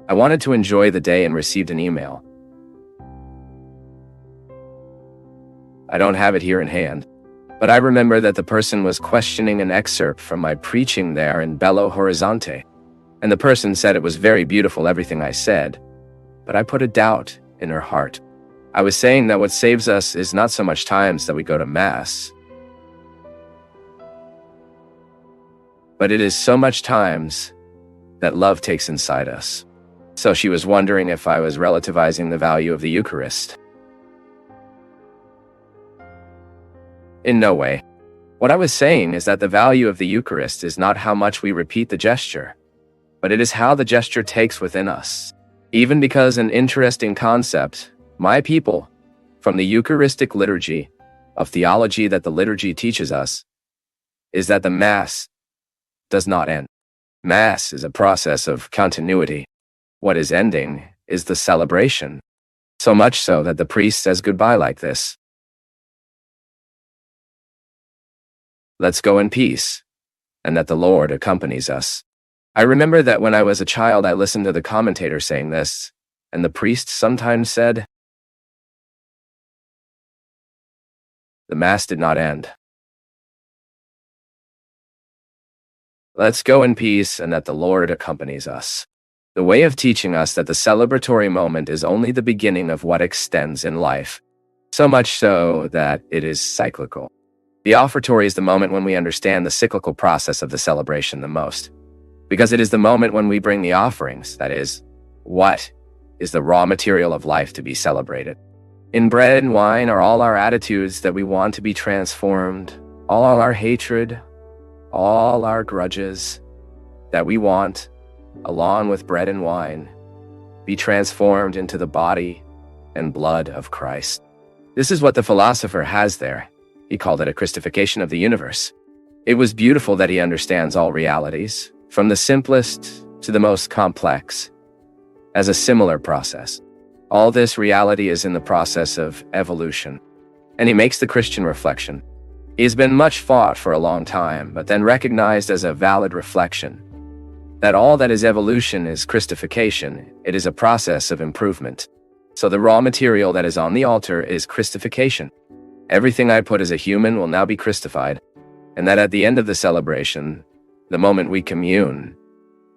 I wanted to enjoy the day and received an email. I don't have it here in hand, but I remember that the person was questioning an excerpt from my preaching there in Belo Horizonte, and the person said it was very beautiful, everything I said, but I put a doubt in her heart. I was saying that what saves us is not so much times that we go to Mass, but it is so much times that love takes inside us. So she was wondering if I was relativizing the value of the Eucharist. In no way. What I was saying is that the value of the Eucharist is not how much we repeat the gesture, but it is how the gesture takes within us. Even because an interesting concept, my people, from the Eucharistic liturgy of theology that the liturgy teaches us, is that the Mass does not end. Mass is a process of continuity. What is ending is the celebration. So much so that the priest says goodbye like this. Let's go in peace, and that the Lord accompanies us. I remember that when I was a child, I listened to the commentator saying this, and the priest sometimes said, the Mass did not end. Let's go in peace, and that the Lord accompanies us. The way of teaching us that the celebratory moment is only the beginning of what extends in life, so much so that it is cyclical. The offertory is the moment when we understand the cyclical process of the celebration the most, because it is the moment when we bring the offerings, that is, what is the raw material of life to be celebrated. In bread and wine are all our attitudes that we want to be transformed, all our hatred, all our grudges that we want, along with bread and wine, be transformed into the body and blood of Christ. This is what the philosopher has there. He called it a Christification of the universe. It was beautiful that he understands all realities, from the simplest to the most complex, as a similar process. All this reality is in the process of evolution. And he makes the Christian reflection. He has been much fought for a long time, but then recognized as a valid reflection that all that is evolution is Christification. It is a process of improvement. So the raw material that is on the altar is Christification. Everything I put as a human will now be Christified, and that at the end of the celebration, the moment we commune,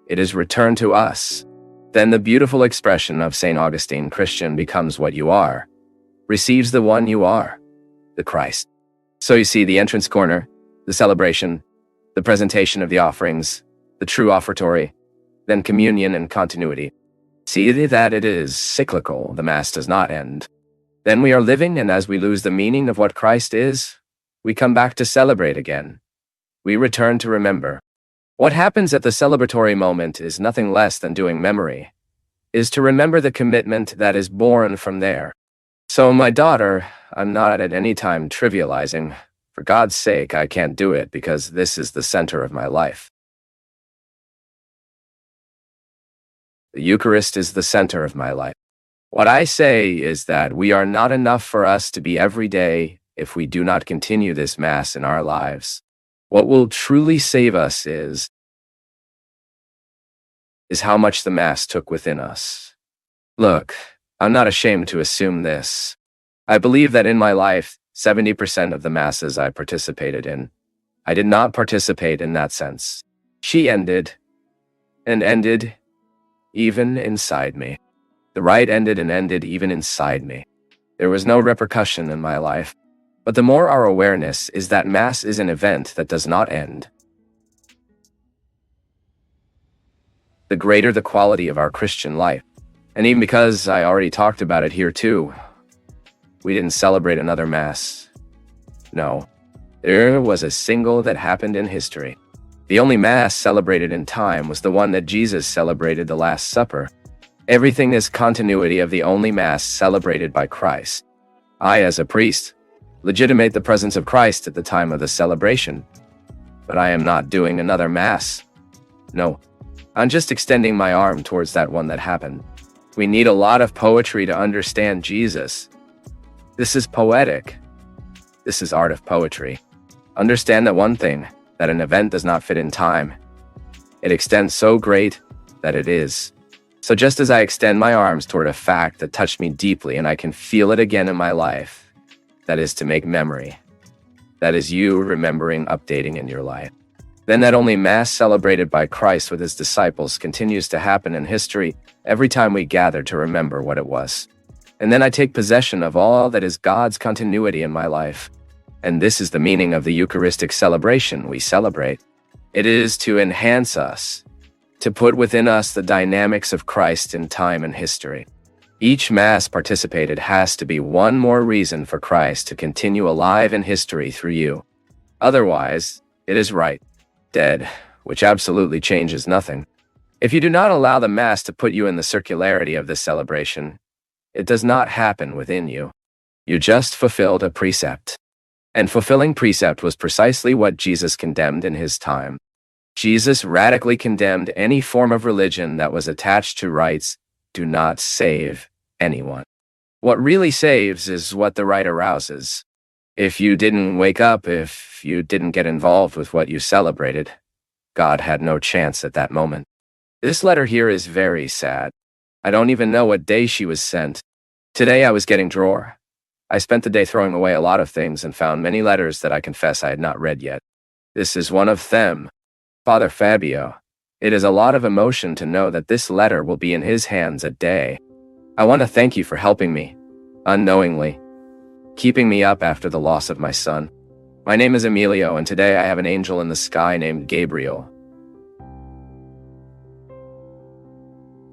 it is returned to us. Then the beautiful expression of St. Augustine, Christian becomes what you are, receives the one you are, the Christ. So you see the entrance corner, the celebration, the presentation of the offerings, the true offertory, then communion and continuity. See that it is cyclical, the Mass does not end. Then we are living, and as we lose the meaning of what Christ is, we come back to celebrate again. We return to remember. What happens at the celebratory moment is nothing less than doing memory, is to remember the commitment that is born from there. So my daughter, I'm not at any time trivializing. For God's sake, I can't do it because this is the center of my life. The Eucharist is the center of my life. What I say is that we are not enough for us to be every day if we do not continue this Mass in our lives. What will truly save us is how much the Mass took within us. Look, I'm not ashamed to assume this. I believe that in my life, 70% of the Masses I participated in, I did not participate in that sense. She ended, and ended, even inside me. The rite ended and ended even inside me. There was no repercussion in my life. But the more our awareness is that Mass is an event that does not end, the greater the quality of our Christian life. And even because I already talked about it here too, we didn't celebrate another Mass. No, there was a single that happened in history. The only Mass celebrated in time was the one that Jesus celebrated, the Last Supper. Everything is continuity of the only Mass celebrated by Christ. I, as a priest, legitimate the presence of Christ at the time of the celebration. But I am not doing another Mass. No, I'm just extending my arm towards that one that happened. We need a lot of poetry to understand Jesus. This is poetic. This is art of poetry. Understand that one thing, that an event does not fit in time. It extends so great that it is So just as I extend my arms toward a fact that touched me deeply and I can feel it again in my life, that is to make memory. That is you remembering, updating in your life. Then that only Mass celebrated by Christ with his disciples continues to happen in history every time we gather to remember what it was. And then I take possession of all that is God's continuity in my life. And this is the meaning of the Eucharistic celebration we celebrate. It is to enhance us, to put within us the dynamics of Christ in time and history. Each Mass participated has to be one more reason for Christ to continue alive in history through you. Otherwise, it is right, dead, which absolutely changes nothing. If you do not allow the Mass to put you in the circularity of this celebration, it does not happen within you. You just fulfilled a precept. And fulfilling precept was precisely what Jesus condemned in his time. Jesus radically condemned any form of religion that was attached to rites do not save anyone. What really saves is what the rite arouses. If you didn't wake up, if you didn't get involved with what you celebrated, God had no chance at that moment. This letter here is very sad. I don't even know what day she was sent. Today I was getting drawer. I spent the day throwing away a lot of things and found many letters that I confess I had not read yet. This is one of them. Father Fabio, it is a lot of emotion to know that this letter will be in his hands a day. I want to thank you for helping me, unknowingly, keeping me up after the loss of my son. My name is Emilio, and today I have an angel in the sky named Gabriel.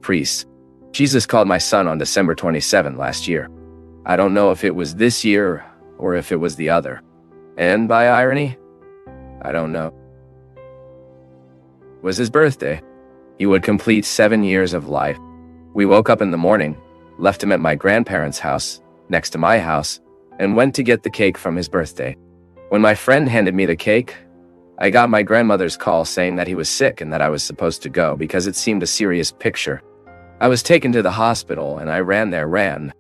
Priest. Jesus called my son on December 27 last year. I don't know if it was this year or if it was the other. And by irony, I don't know. It was his birthday. He would complete 7 years of life. We woke up in the morning, left him at my grandparents' house, next to my house, and went to get the cake from his birthday. When my friend handed me the cake, I got my grandmother's call saying that he was sick and that I was supposed to go because it seemed a serious picture. I was taken to the hospital and I ran.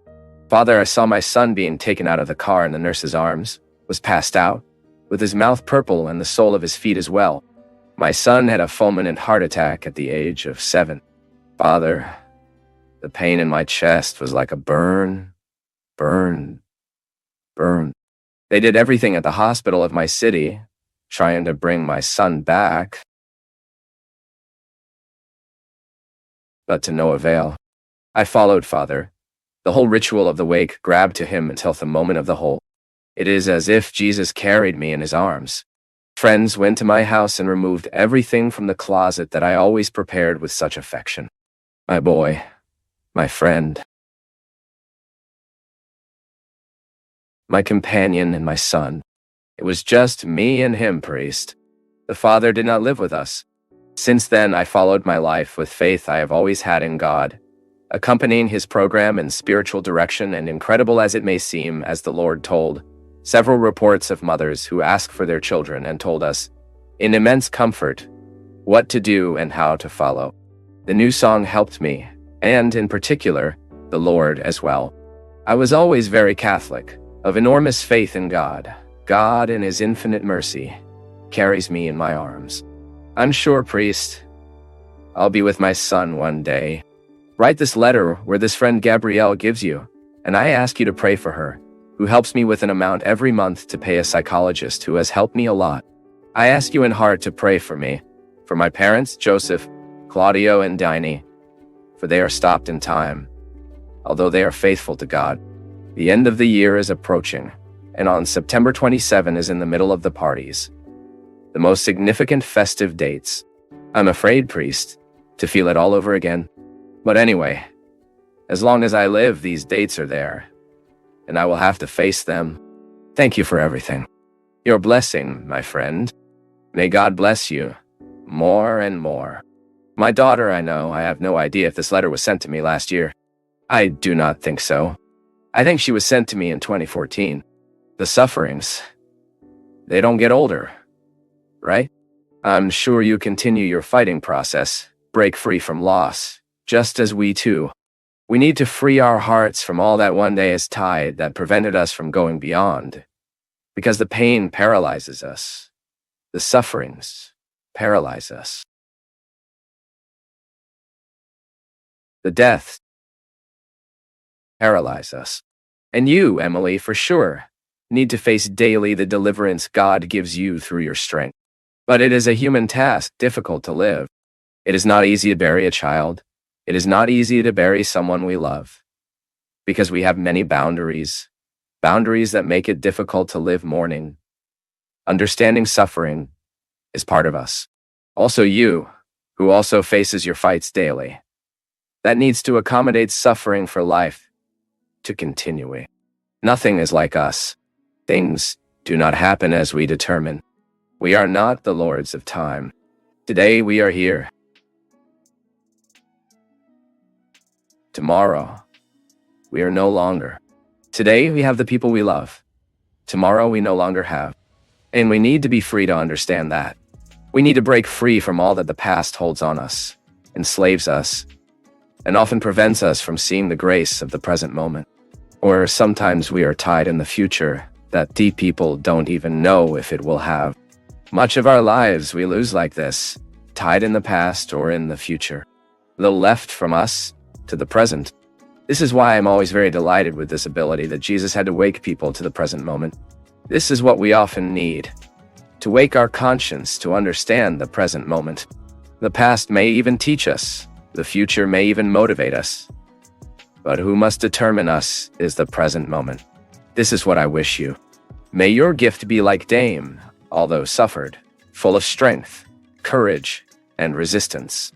Father, I saw my son being taken out of the car in the nurse's arms, was passed out, with his mouth purple and the sole of his feet as well. My son had a fulminant heart attack at the age of 7. Father, the pain in my chest was like a burn. They did everything at the hospital of my city, trying to bring my son back, but to no avail. I followed Father. The whole ritual of the wake grabbed to him until the moment of the whole. It is as if Jesus carried me in his arms. Friends went to my house and removed everything from the closet that I always prepared with such affection. My boy, my friend, my companion and my son. It was just me and him, priest. The father did not live with us. Since then, I followed my life with faith I have always had in God, accompanying his program in spiritual direction, and incredible as it may seem, as the Lord told, several reports of mothers who asked for their children and told us, in immense comfort, what to do and how to follow. The new song helped me, and in particular, the Lord as well. I was always very Catholic, of enormous faith in God. God, in his infinite mercy, carries me in my arms. I'm sure, priest, I'll be with my son one day. Write this letter where this friend Gabrielle gives you, and I ask you to pray for her, who helps me with an amount every month to pay a psychologist who has helped me a lot. I ask you in heart to pray for me, for my parents, Joseph, Claudio, and Diney, for they are stopped in time, although they are faithful to God. The end of the year is approaching, and on September 27 is in the middle of the parties, the most significant festive dates. I'm afraid, priest, to feel it all over again. But anyway, as long as I live, these dates are there, and I will have to face them. Thank you for everything. Your blessing, my friend. May God bless you more and more. My daughter, I know, I have no idea if this letter was sent to me last year. I do not think so. I think she was sent to me in 2014. The sufferings, they don't get older, right? I'm sure you continue your fighting process, break free from loss, just as we too. We need to free our hearts from all that one day is tied that prevented us from going beyond, because the pain paralyzes us. The sufferings paralyze us. The death paralyze us. And you, Emily, for sure, need to face daily the deliverance God gives you through your strength. But it is a human task, difficult to live. It is not easy to bury a child. It is not easy to bury someone we love. Because we have many boundaries that make it difficult to live mourning. Understanding suffering is part of us. Also you, who also faces your fights daily. That needs to accommodate suffering for life to continue. Nothing is like us. Things do not happen as we determine. We are not the lords of time. Today we are here. Tomorrow, we are no longer. Today we have the people we love. Tomorrow we no longer have. And we need to be free to understand that. We need to break free from all that the past holds on us, enslaves us, and often prevents us from seeing the grace of the present moment. Or sometimes we are tied in the future that deep people don't even know if it will have. Much of our lives we lose like this, tied in the past or in the future. Little left from us to the present. This is why I'm always very delighted with this ability that Jesus had to wake people to the present moment. This is what we often need, to wake our conscience to understand the present moment. The past may even teach us, the future may even motivate us, but who must determine us is the present moment. This is what I wish you. May your gift be like Dame, although suffered, full of strength, courage, and resistance.